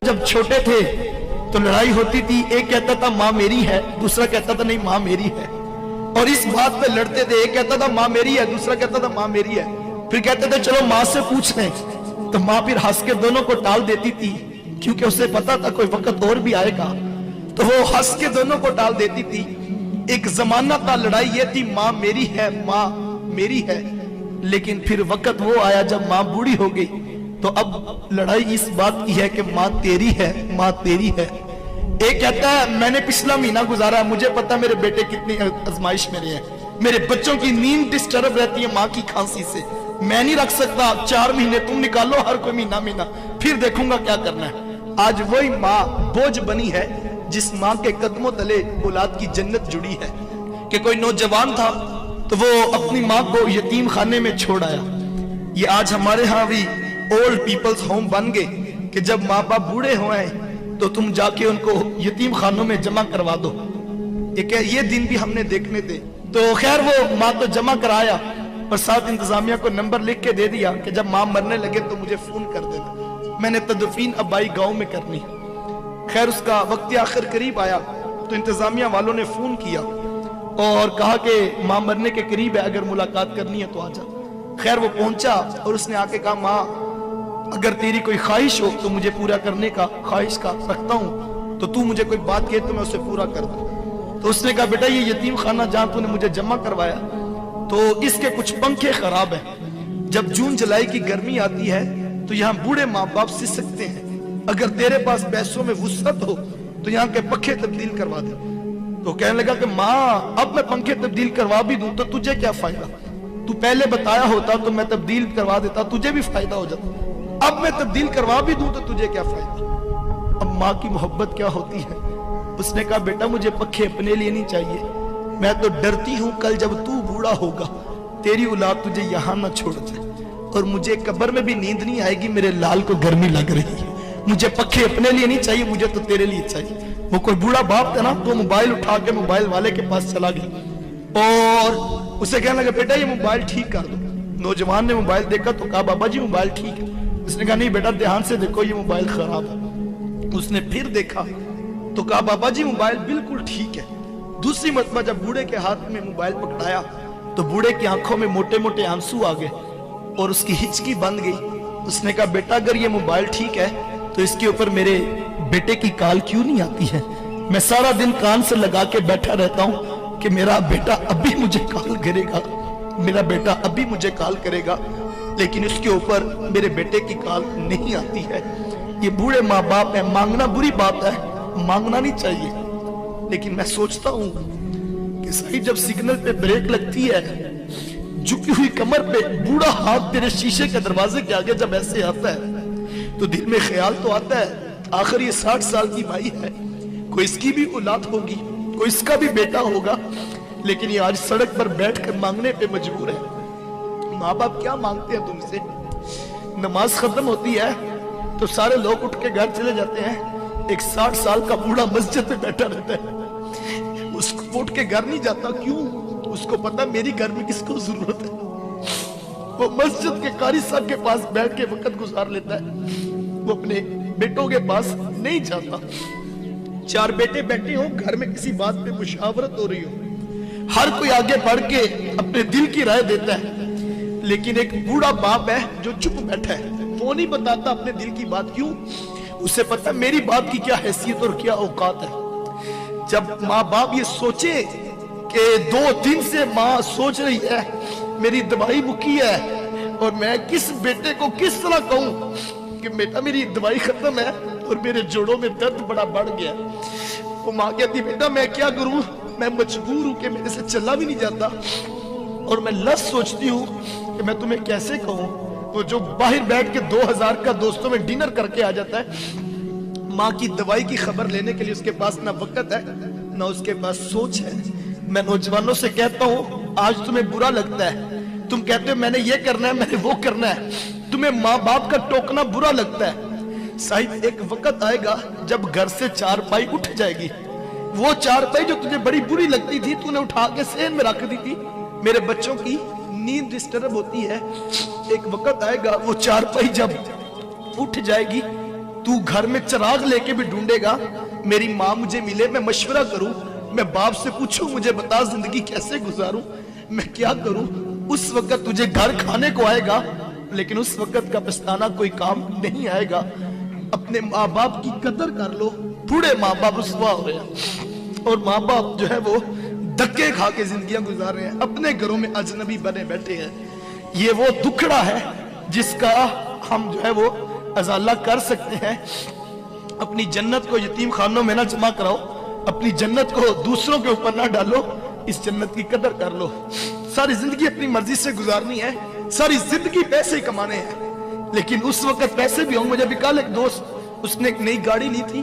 जब छोटे थे तो लड़ाई होती थी, एक कहता था माँ मेरी है, दूसरा कहता था नहीं माँ मेरी है, और इस बात पे लड़ते थे। एक कहता था माँ मेरी है, दूसरा कहता था माँ मेरी है। फिर कहते थे चलो माँ से पूछ लें, तो माँ फिर हंस के दोनों को टाल देती थी, क्योंकि उसे पता था कोई वक्त और भी आएगा, तो वो हंस के दोनों को टाल देती थी। एक जमाना था लड़ाई ये थी माँ मेरी है, माँ मेरी है, लेकिन फिर वक्त वो आया जब माँ बूढ़ी हो गई, तो अब लड़ाई इस बात की है कि माँ तेरी है, माँ तेरी है। एक कहता है मैंने पिछला महीना गुजारा, मुझे पता मेरे बेटे कितनी आजमाइश में रहे हैं, मेरे बच्चों की नींद डिस्टर्ब रहती है माँ की खांसी से, मैं नहीं रख सकता, 4 महीने तुम निकालो, हर कोई महीना फिर देखूंगा क्या करना है। आज वही माँ बोझ बनी है जिस माँ के कदमों तले औलाद की जन्नत जुड़ी है। कि कोई नौजवान था तो वो अपनी माँ को यतीम खाने में छोड़ आया। ये आज हमारे यहाँ भी ओल्ड पीपल्स होम बन गए कि जब माँ बाप बूढ़े हुए तो तुम जाके उनको यतीम खानों में जमा करवा दो। ये दिन भी हमने देखने थे। तो खैर वो माँ तो जमा कराया और साथ इंतजामिया को नंबर लिख के दे दिया कि जब माँ मरने लगे तो मुझे फोन कर देना, मैंने तदफीन अब्बाई गांव में करनी। खैर उसका वक्त आखिर करीब आया तो इंतजामिया वालों ने फोन किया और कहा कि माँ मरने के करीब है, अगर मुलाकात करनी है तो आ जा। खैर वो पहुंचा और उसने आके कहा माँ अगर तेरी कोई ख्वाहिश हो तो मुझे पूरा करने का ख्वाहिश का रखता हूँ, तो तू मुझे कोई बात कहे तो मैं उसे पूरा कर दूं। तो उसने कहा बेटा ये यतीम खाना जहां तूने मुझे जमा करवाया तो इसके कुछ पंखे खराब हैं, जब जून जुलाई की गर्मी आती है तो यहाँ बूढ़े माँ बाप सिस सकते हैं, अगर तेरे पास पैसों में वुसअत हो तो यहाँ के पंखे तब्दील करवा दे। तो कहने लगा कि माँ अब मैं पंखे तब्दील करवा भी दूं तो तुझे क्या फायदा, तू पहले बताया होता तो मैं तब्दील करवा देता, तुझे भी फायदा हो जाता, अब मैं तब्दील करवा भी दूं तो तुझे क्या फायदा। अब माँ की मोहब्बत क्या होती है। उसने कहा बेटा मुझे पंखे अपने लिए नहीं चाहिए, मैं तो डरती हूँ कल जब तू बूढ़ा होगा तेरी औलाद तुझे यहाँ ना छोड़ जाए, और मुझे कब्र में भी नींद नहीं आएगी, मेरे लाल को गर्मी लग रही है, मुझे पंखे अपने लिए नहीं चाहिए, मुझे तो तेरे लिए चाहिए। वो कोई बूढ़ा बाप था ना, तो मोबाइल उठा के मोबाइल वाले के पास चला गया और उसे कहने लगा बेटा ये मोबाइल ठीक कर दो। नौजवान ने मोबाइल देखा तो कहा बाबा जी मोबाइल ठीक है। उसने कहा नहीं बेटा ध्यान से देखो ये मोबाइल खराब है। उसने फिर देखा तो कहा बाबा जी मोबाइल बिल्कुल ठीक है। दूसरी मरतबा जब बूढ़े के हाथ में मोबाइल पकड़ाया तो बूढ़े की आंखों में मोटे मोटे आंसू आ गए और उसकी हिचकी बंद गई। उसने कहा बेटा अगर ये मोबाइल ठीक है तो इसके ऊपर मेरे बेटे की कॉल क्यों नहीं आती है। मैं सारा दिन कान से लगा के बैठा रहता हूँ कि मेरा बेटा अभी मुझे कॉल करेगा, मेरा बेटा अभी मुझे कॉल करेगा, लेकिन इसके ऊपर मेरे बेटे की कॉल नहीं आती है। ये बूढ़े माँ बाप है, मांगना बुरी बात है, मांगना नहीं चाहिए, लेकिन मैं सोचता हूँ कि सही जब सिग्नल पे ब्रेक लगती है, झुकी हुई कमर पे बूढ़ा हाथ तेरे शीशे के दरवाजे के आगे जब ऐसे आता है तो दिल में ख्याल तो आता है आखिर ये 60 साल की भाई है, कोई इसकी भी औलाद होगी, कोई इसका भी बेटा होगा, लेकिन ये आज सड़क पर बैठकर मांगने पे मजबूर है। माँ बाप क्या मांगते हैं तुमसे। नमाज खत्म होती है तो सारे लोग उठ के घर चले जाते हैं, एक 60 साल का बूढ़ा मस्जिद में बैठा रहता है, उसको उठ के घर नहीं जाता। क्यों? उसको पता मेरी घर में किसको जरूरत है। वो मस्जिद के कारी साहब के पास बैठ के वक्त गुजार लेता है, वो अपने बेटों के पास नहीं जाता। 4 बेटे बैठे हो घर में, किसी बात पे मुशावरत हो रही हो, हर कोई आगे बढ़ के अपने दिल की राय देता है, लेकिन एक बूढ़ा बाप है जो चुप बैठा है, वो नहीं बताता अपने दिल की बात। क्यों? उसे पता मेरी बात की क्या हैसियत और क्या औकात है। जब माँ बाप ये सोचे कि 2 दिन से माँ सोच रही है मेरी दवाई मुक्की है और मैं किस बेटे को किस तरह कहूं कि बेटा मेरी दवाई खत्म है और मेरे जोड़ों में दर्द बड़ा बढ़ गया। वो माँ कहती बेटा मैं क्या करूं, मैं मजबूर हूं कि मेरे से चला भी नहीं जाता और मैं लस सोचती हूं कि मैं तुम्हें कैसे कहूं। वो जो बाहर बैठ के 2000 का दोस्तों में डिनर करके आ जाता है, माँ की दवाई की खबर लेने के लिए उसके पास ना वक्त है ना उसके पास सोच है। मैं नौजवानों से कहता हूँ आज तुम्हें बुरा लगता है, तुम कहते हो मैंने ये करना है मैंने वो करना है, तुम्हें माँ बाप का टोकना बुरा लगता है। साहिब एक वक्त आएगा जब घर से 4 पाई उठ जाएगी, वो 4 पाई जो तुझे बड़ी बुरी लगती थी तूने उठा के सेन में रख दी थी। मेरे बच्चों की नींद डिस्टर्ब होती है, एक वक्त आएगा वो 4 पाई जब उठ जाएगी तू घर में चिराग लेके भी ढूंढेगा, मेरी माँ मुझे मिले, मैं मशवरा करूं, मैं बाप से पूछूं मुझे बता जिंदगी कैसे गुजारूं, मैं क्या करूं। उस वक्त तुझे घर खाने को आएगा, लेकिन उस वक्त का पछताना कोई काम नहीं आएगा। अपने माँ बाप की कदर कर लो। बूढ़े माँ बाप रुसवा हो गए और माँ बाप जो है वो धक्के खा के जिंदगियां गुजार रहे हैं, अपने घरों में अजनबी बने बैठे हैं। ये वो दुखड़ा है जिसका हम जो है वो अजाला कर सकते हैं। अपनी जन्नत को यतीम खानों में ना जमा कराओ, अपनी जन्नत को दूसरों के ऊपर ना डालो, इस जन्नत की कदर कर लो। सारी जिंदगी अपनी मर्जी से गुजारनी है, सारी जिंदगी पैसे कमाने हैं, लेकिन उस वक्त पैसे भी होंगे। मुझे भी कल एक दोस्त, उसने एक नई गाड़ी ली थी,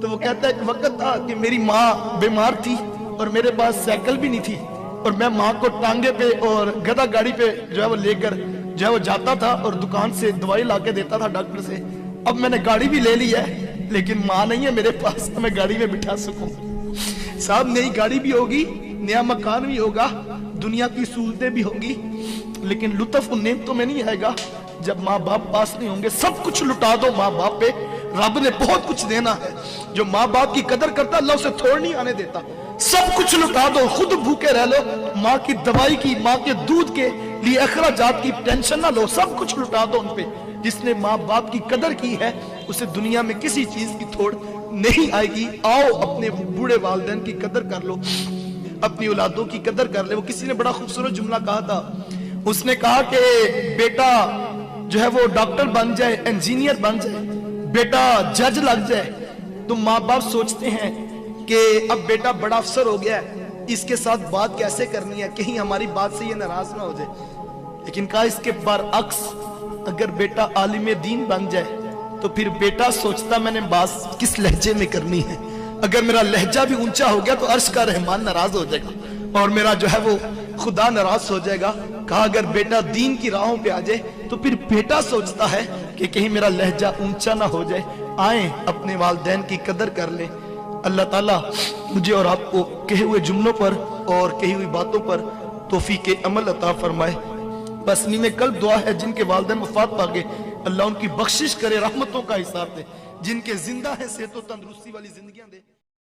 तो वो कहता है एक वक्त था कि मेरी माँ बीमार थी और मेरे पास साइकिल भी नहीं थी, और मैं माँ को टांगे पे और गधा गाड़ी पे जो है वो लेकर जो है वो जाता था और दुकान से दवाई लाके देता था डॉक्टर से। अब मैंने गाड़ी भी ले ली है, लेकिन माँ नहीं है मेरे पास तो मैं गाड़ी में बिठा सकूं। साहब नई गाड़ी भी होगी, नया मकान भी होगा, दुनिया की सहूलतें भी होंगी, लेकिन लुत्फ उन नेमतों में नहीं आएगा जब माँ बाप पास नहीं होंगे। सब कुछ लुटा दो माँ बाप पे, रब ने बहुत कुछ देना है। जो माँ बाप की कदर करता अल्लाह उसे थोड़ नहीं आने देता। सब कुछ लुटा दो, खुद भूखे रह लो, माँ की दवाई की, माँ के दूध के लिए अखराजात की टेंशन ना लो, सब कुछ लुटा दो उन पे। जिसने माँ बाप की कदर की है उसे दुनिया में किसी चीज की थोड़ नहीं आएगी। आओ अपने बूढ़े वालिदैन की कदर कर लो, अपनी औलादों की कदर कर ले। वो किसी ने बड़ा खूबसूरत जुमला कहा था, उसने कहा कि बेटा जो है वो डॉक्टर बन जाए, इंजीनियर बन जाए, बेटा जज लग जाए, तो माँ बाप सोचते हैं कि अब बेटा बड़ा अफसर हो गया है, इसके साथ बात कैसे करनी है, कहीं हमारी बात से ये नाराज ना हो जाए। लेकिन कहा इसके बरअक्स, अगर बेटा आलिम दीन बन जाए तो फिर बेटा सोचता मैंने बात किस लहजे में करनी है। अगर मेरा लहजा भी ऊंचा हो गया तो अर्श का रहमान नाराज हो जाएगा और मेरा जो है वो खुदा नाराज हो जाएगा। कहा अगर बेटा दीन की राहों पे आ जाए तो फिर बेटा सोचता है कि कहीं मेरा लहजा ऊंचा ना हो जाए। आए अपने वालिदैन की कदर कर ले। अल्लाह ताला मुझे और आपको कहे हुए जुमलों पर और कही हुई बातों पर तौफीक अमल अता फरमाए। बस में कल दुआ है जिनके वालिदैन वफात पा गए, अल्लाह उनकी बख्शिश करे, रहमतों का हिसाब दे। जिनके जिंदा है सेहत और तंदुरुस्ती वाली जिंदगियां दे।